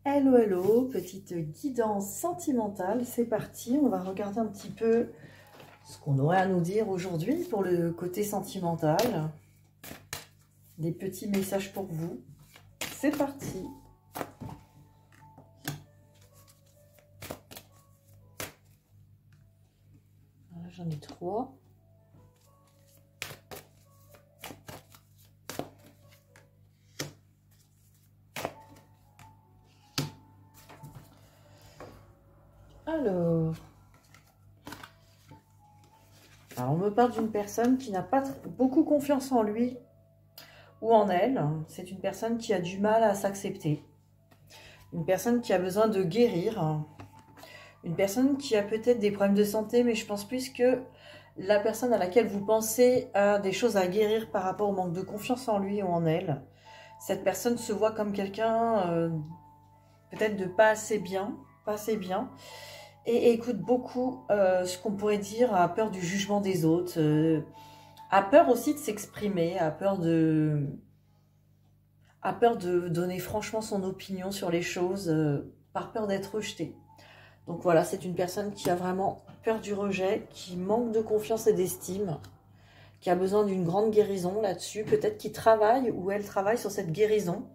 Hello, hello, petite guidance sentimentale, c'est parti. On va regarder un petit peu ce qu'on aurait à nous dire aujourd'hui pour le côté sentimental. Des petits messages pour vous. C'est parti. Voilà, j'en ai 3. Alors, on me parle d'une personne qui n'a pas beaucoup confiance en lui ou en elle. C'est une personne qui a du mal à s'accepter. Une personne qui a besoin de guérir. Une personne qui a peut-être des problèmes de santé, mais je pense plus que la personne à laquelle vous pensez a des choses à guérir par rapport au manque de confiance en lui ou en elle. Cette personne se voit comme quelqu'un peut-être de pas assez bien, et écoute beaucoup ce qu'on pourrait dire, a peur du jugement des autres, a peur aussi de s'exprimer, a peur de donner franchement son opinion sur les choses, par peur d'être rejeté. Donc voilà, c'est une personne qui a vraiment peur du rejet, qui manque de confiance et d'estime, qui a besoin d'une grande guérison là-dessus, peut-être qu'il travaille ou elle travaille sur cette guérison.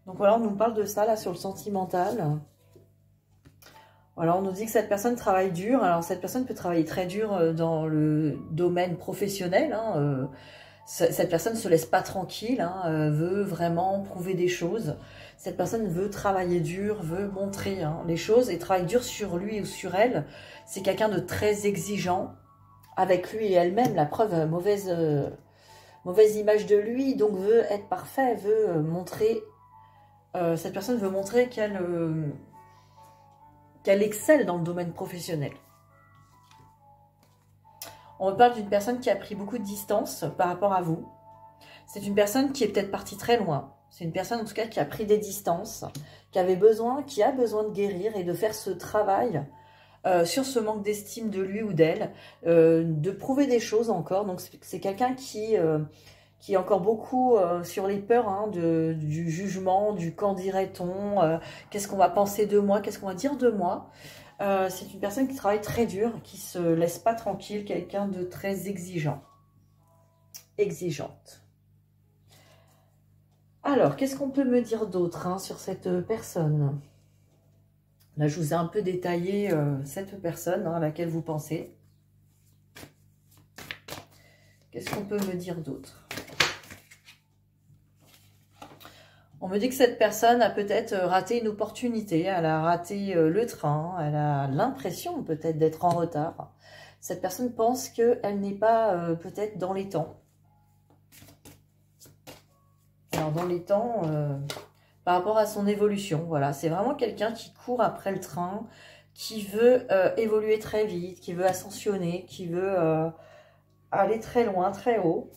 Donc voilà, on nous parle de ça là sur le sentimental. Voilà, on nous dit que cette personne travaille dur. Alors cette personne peut travailler très dur dans le domaine professionnel. Cette personne ne se laisse pas tranquille, veut vraiment prouver des choses. Cette personne veut travailler dur, veut montrer les choses et travaille dur sur lui ou sur elle. C'est quelqu'un de très exigeant avec lui et elle-même. La preuve, mauvaise image de lui, donc veut être parfait, veut montrer. Cette personne veut montrer qu'elle excelle dans le domaine professionnel. On me parle d'une personne qui a pris beaucoup de distance par rapport à vous. C'est une personne qui est peut-être partie très loin. C'est une personne en tout cas qui a pris des distances, qui a besoin de guérir et de faire ce travail sur ce manque d'estime de lui ou d'elle, de prouver des choses encore. Donc c'est quelqu'un qui est encore beaucoup sur les peurs du jugement, du quand dirait-on, qu'est-ce qu'on va penser de moi, qu'est-ce qu'on va dire de moi. C'est une personne qui travaille très dur, qui se laisse pas tranquille, quelqu'un de très exigeante. Alors, qu'est-ce qu'on peut me dire d'autre sur cette personne? Là, je vous ai un peu détaillé cette personne à laquelle vous pensez. Qu'est-ce qu'on peut me dire d'autre? On me dit que cette personne a peut-être raté une opportunité, elle a raté le train, elle a l'impression peut-être d'être en retard. Cette personne pense qu'elle n'est pas peut-être dans les temps. Alors dans les temps, par rapport à son évolution, voilà, c'est vraiment quelqu'un qui court après le train, qui veut évoluer très vite, qui veut ascensionner, qui veut aller très loin, très haut.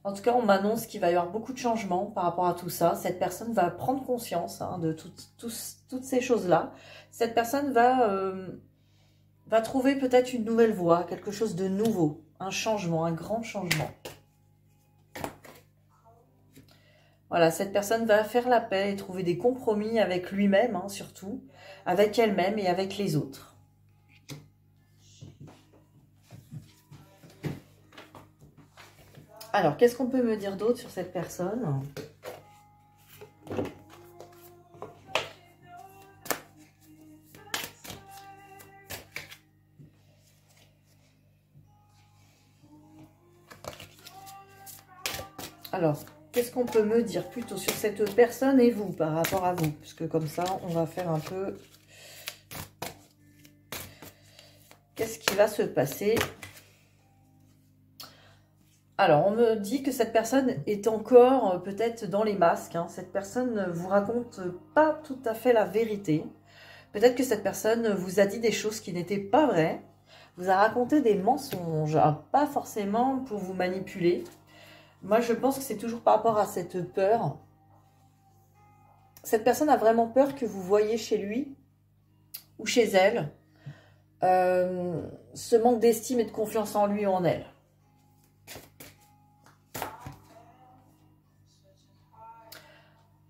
En tout cas, on m'annonce qu'il va y avoir beaucoup de changements par rapport à tout ça. Cette personne va prendre conscience de toutes ces choses-là. Cette personne va trouver peut-être une nouvelle voie, quelque chose de nouveau, un changement, un grand changement. Voilà, cette personne va faire la paix et trouver des compromis avec lui-même, surtout, avec elle-même et avec les autres. Alors, qu'est-ce qu'on peut me dire d'autre sur cette personne? Alors, qu'est-ce qu'on peut me dire plutôt sur cette personne et vous, par rapport à vous? Puisque comme ça, on va faire un peu... Qu'est-ce qui va se passer? Alors, on me dit que cette personne est encore peut-être dans les masques. Cette personne ne vous raconte pas tout à fait la vérité. Peut-être que cette personne vous a dit des choses qui n'étaient pas vraies. Vous a raconté des mensonges, pas forcément pour vous manipuler. Moi, je pense que c'est toujours par rapport à cette peur. Cette personne a vraiment peur que vous voyez chez lui ou chez elle ce manque d'estime et de confiance en lui ou en elle.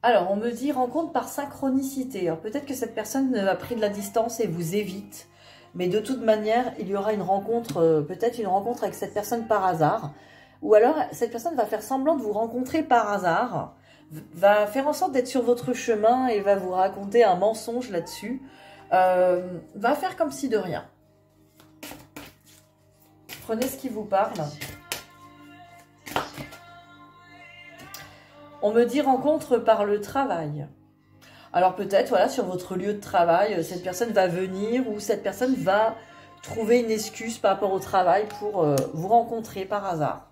Alors, on me dit rencontre par synchronicité. Alors, peut-être que cette personne a pris de la distance et vous évite. Mais de toute manière, il y aura une rencontre, peut-être une rencontre avec cette personne par hasard. Ou alors, cette personne va faire semblant de vous rencontrer par hasard, va faire en sorte d'être sur votre chemin et va vous raconter un mensonge là-dessus. Va faire comme si de rien. Prenez ce qui vous parle. On me dit rencontre par le travail. Alors peut-être, voilà, sur votre lieu de travail, cette personne va venir ou cette personne va trouver une excuse par rapport au travail pour vous rencontrer par hasard.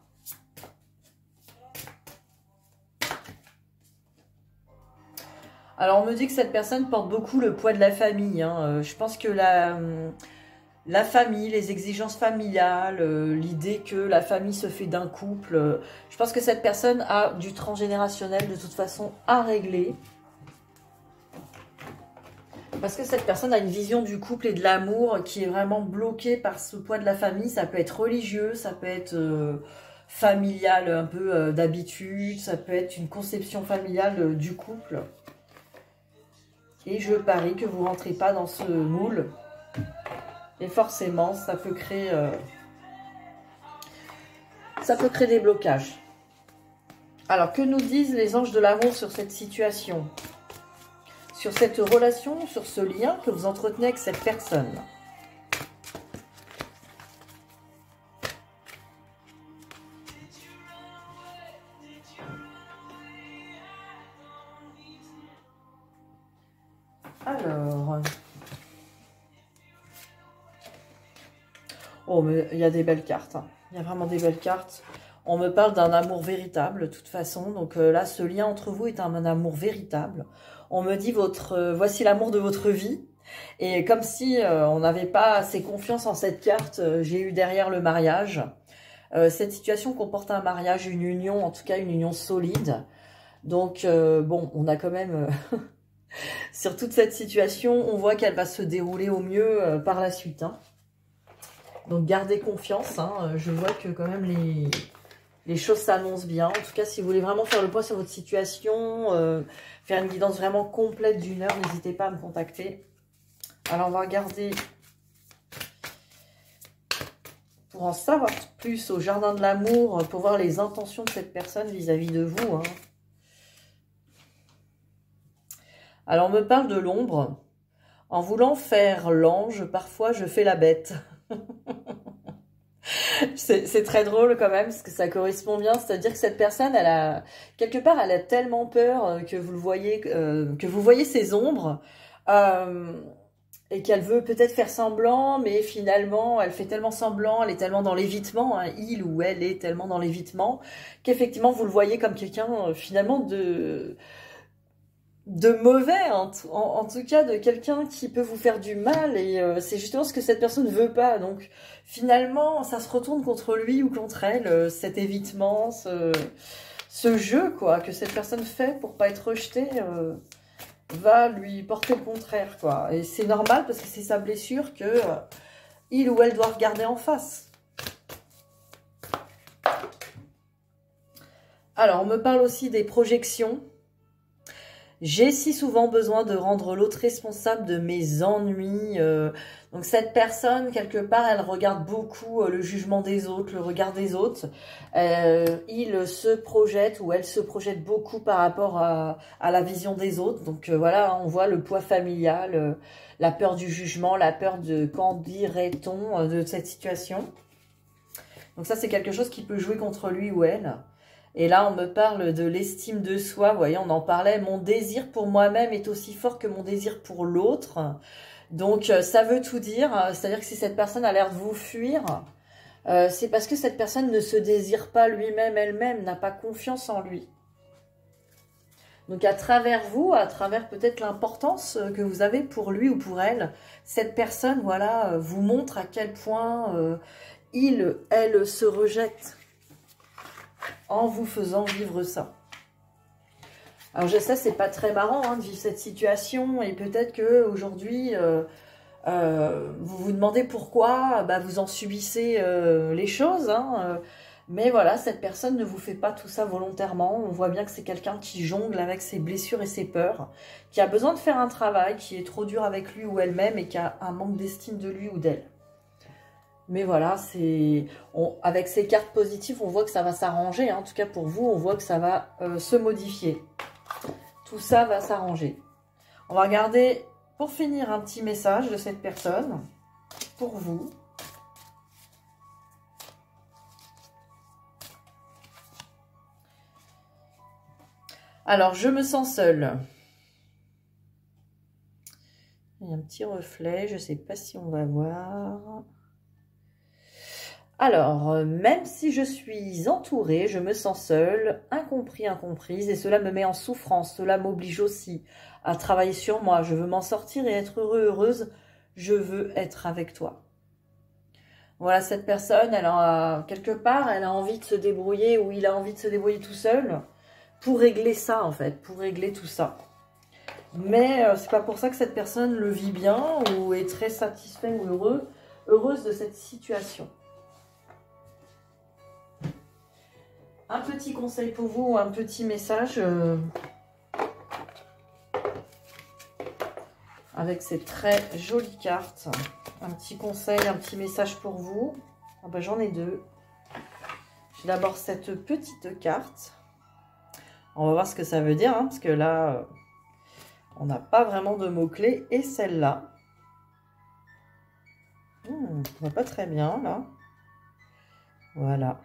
Alors on me dit que cette personne porte beaucoup le poids de la famille. Hein. Je pense que la famille, les exigences familiales, l'idée que la famille se fait d'un couple, je pense que cette personne a du transgénérationnel de toute façon à régler. Parce que cette personne a une vision du couple et de l'amour qui est vraiment bloquée par ce poids de la famille. Ça peut être religieux, ça peut être familial, un peu d'habitude, ça peut être une conception familiale du couple. Et je parie que vous ne rentrez pas dans ce moule. Et forcément, ça peut créer des blocages. Alors, que nous disent les anges de l'amour sur cette situation ? Sur cette relation, sur ce lien que vous entretenez avec cette personne. Alors... Oh, mais il y a des belles cartes. Hein. Il y a vraiment des belles cartes. On me parle d'un amour véritable, de toute façon. Donc là, ce lien entre vous est un amour véritable. On me dit, voici l'amour de votre vie. Et comme si on n'avait pas assez confiance en cette carte, j'ai eu derrière le mariage. Cette situation comporte un mariage, une union, en tout cas une union solide. Donc, bon, on a quand même... sur toute cette situation, on voit qu'elle va se dérouler au mieux par la suite. Hein. Donc, gardez confiance. Hein. Je vois que quand même les choses s'annoncent bien. En tout cas, si vous voulez vraiment faire le point sur votre situation, faire une guidance vraiment complète d'une heure, n'hésitez pas à me contacter. Alors, on va regarder pour en savoir plus au jardin de l'amour, pour voir les intentions de cette personne vis-à-vis de vous. Hein. Alors, on me parle de l'ombre. En voulant faire l'ange, parfois je fais la bête. C'est très drôle quand même, parce que ça correspond bien. C'est-à-dire que cette personne, quelque part, elle a tellement peur que vous voyez ses ombres, et qu'elle veut peut-être faire semblant, mais finalement, elle fait tellement semblant, elle est tellement dans l'évitement, hein, il ou elle est tellement dans l'évitement, qu'effectivement, vous le voyez comme quelqu'un, finalement, de mauvais, en tout cas de quelqu'un qui peut vous faire du mal, et c'est justement ce que cette personne ne veut pas. Donc finalement ça se retourne contre lui ou contre elle, cet évitement, ce jeu quoi que cette personne fait pour pas être rejetée, va lui porter le contraire quoi. Et c'est normal parce que c'est sa blessure que il ou elle doit regarder en face. Alors on me parle aussi des projections. J'ai si souvent besoin de rendre l'autre responsable de mes ennuis. Donc cette personne, quelque part, elle regarde beaucoup le jugement des autres, le regard des autres. Il se projette ou elle se projette beaucoup par rapport à la vision des autres. Donc voilà, on voit le poids familial, la peur du jugement, la peur de qu'en dirait-on de cette situation. Donc ça, c'est quelque chose qui peut jouer contre lui ou elle. Et là, on me parle de l'estime de soi. Vous voyez, on en parlait. Mon désir pour moi-même est aussi fort que mon désir pour l'autre. Donc, ça veut tout dire. C'est-à-dire que si cette personne a l'air de vous fuir, c'est parce que cette personne ne se désire pas lui-même, elle-même, n'a pas confiance en lui. Donc, à travers vous, à travers peut-être l'importance que vous avez pour lui ou pour elle, cette personne, voilà, vous montre à quel point elle se rejette en vous faisant vivre ça. Alors je sais, c'est pas très marrant hein, de vivre cette situation, et peut-être que aujourd'hui vous vous demandez pourquoi vous en subissez les choses, hein, Mais voilà, cette personne ne vous fait pas tout ça volontairement. On voit bien que c'est quelqu'un qui jongle avec ses blessures et ses peurs, qui a besoin de faire un travail, qui est trop dur avec lui ou elle-même et qui a un manque d'estime de lui ou d'elle. Mais voilà, avec ces cartes positives, on voit que ça va s'arranger. Hein. En tout cas, pour vous, on voit que ça va se modifier. Tout ça va s'arranger. On va regarder, pour finir, un petit message de cette personne pour vous. Alors, je me sens seule. Il y a un petit reflet, je ne sais pas si on va voir. Alors, même si je suis entourée, je me sens seule, incompris, incomprise, et cela me met en souffrance. Cela m'oblige aussi à travailler sur moi. Je veux m'en sortir et être heureux, heureuse. Je veux être avec toi. Voilà, cette personne, elle a, quelque part, elle a envie de se débrouiller, ou il a envie de se débrouiller tout seul, pour régler ça, en fait, pour régler tout ça. Mais c'est pas pour ça que cette personne le vit bien, ou est très satisfait ou heureuse de cette situation. Un petit conseil pour vous, un petit message avec ces très jolies cartes. Un petit conseil, un petit message pour vous. Ah ben, j'en ai deux. J'ai d'abord cette petite carte. On va voir ce que ça veut dire, hein, parce que là, on n'a pas vraiment de mots-clés. Et celle-là. On voit pas très bien, là. Voilà.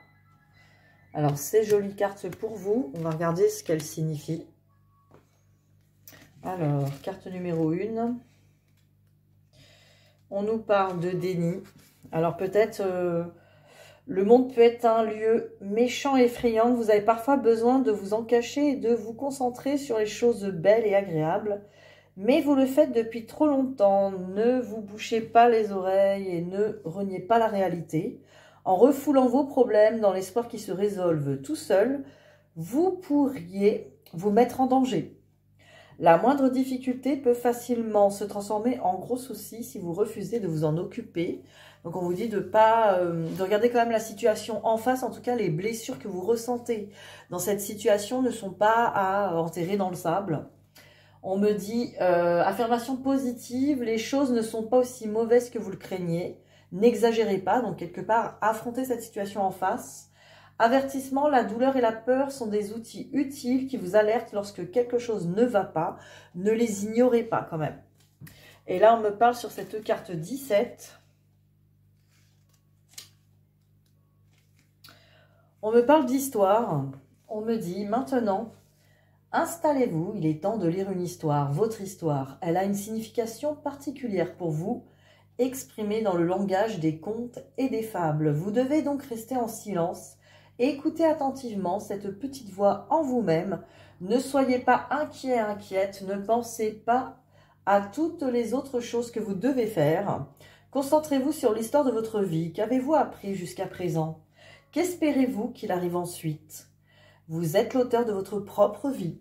Alors, ces jolies cartes pour vous. On va regarder ce qu'elles signifient. Alors, carte numéro 1. On nous parle de déni. Alors, peut-être... le monde peut être un lieu méchant et effrayant. Vous avez parfois besoin de vous en cacher et de vous concentrer sur les choses belles et agréables. Mais vous le faites depuis trop longtemps. Ne vous bouchez pas les oreilles et ne reniez pas la réalité. En refoulant vos problèmes dans l'espoir qu'ils se résolvent tout seuls, vous pourriez vous mettre en danger. La moindre difficulté peut facilement se transformer en gros souci si vous refusez de vous en occuper. Donc on vous dit de regarder quand même la situation en face. En tout cas, les blessures que vous ressentez dans cette situation ne sont pas à enterrer dans le sable. On me dit, affirmation positive, les choses ne sont pas aussi mauvaises que vous le craignez. N'exagérez pas, donc quelque part, affrontez cette situation en face. Avertissement, la douleur et la peur sont des outils utiles qui vous alertent lorsque quelque chose ne va pas. Ne les ignorez pas quand même. Et là, on me parle sur cette carte 17. On me parle d'histoire. On me dit maintenant, installez-vous, il est temps de lire une histoire, votre histoire. Elle a une signification particulière pour vous, exprimée dans le langage des contes et des fables. Vous devez donc rester en silence et écoutez attentivement cette petite voix en vous-même. Ne soyez pas inquiet, inquiète, ne pensez pas à toutes les autres choses que vous devez faire. Concentrez-vous sur l'histoire de votre vie. Qu'avez-vous appris jusqu'à présent? Qu'espérez-vous qu'il arrive ensuite? Vous êtes l'auteur de votre propre vie.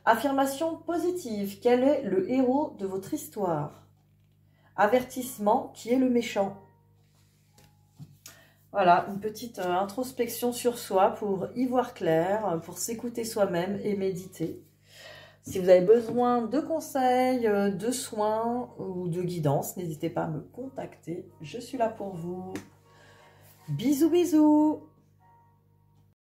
Affirmation positive. Quel est le héros de votre histoire? Avertissement. Qui est le méchant? Voilà, une petite introspection sur soi pour y voir clair, pour s'écouter soi-même et méditer. Si vous avez besoin de conseils, de soins ou de guidance, n'hésitez pas à me contacter. Je suis là pour vous. Bisous, bisous!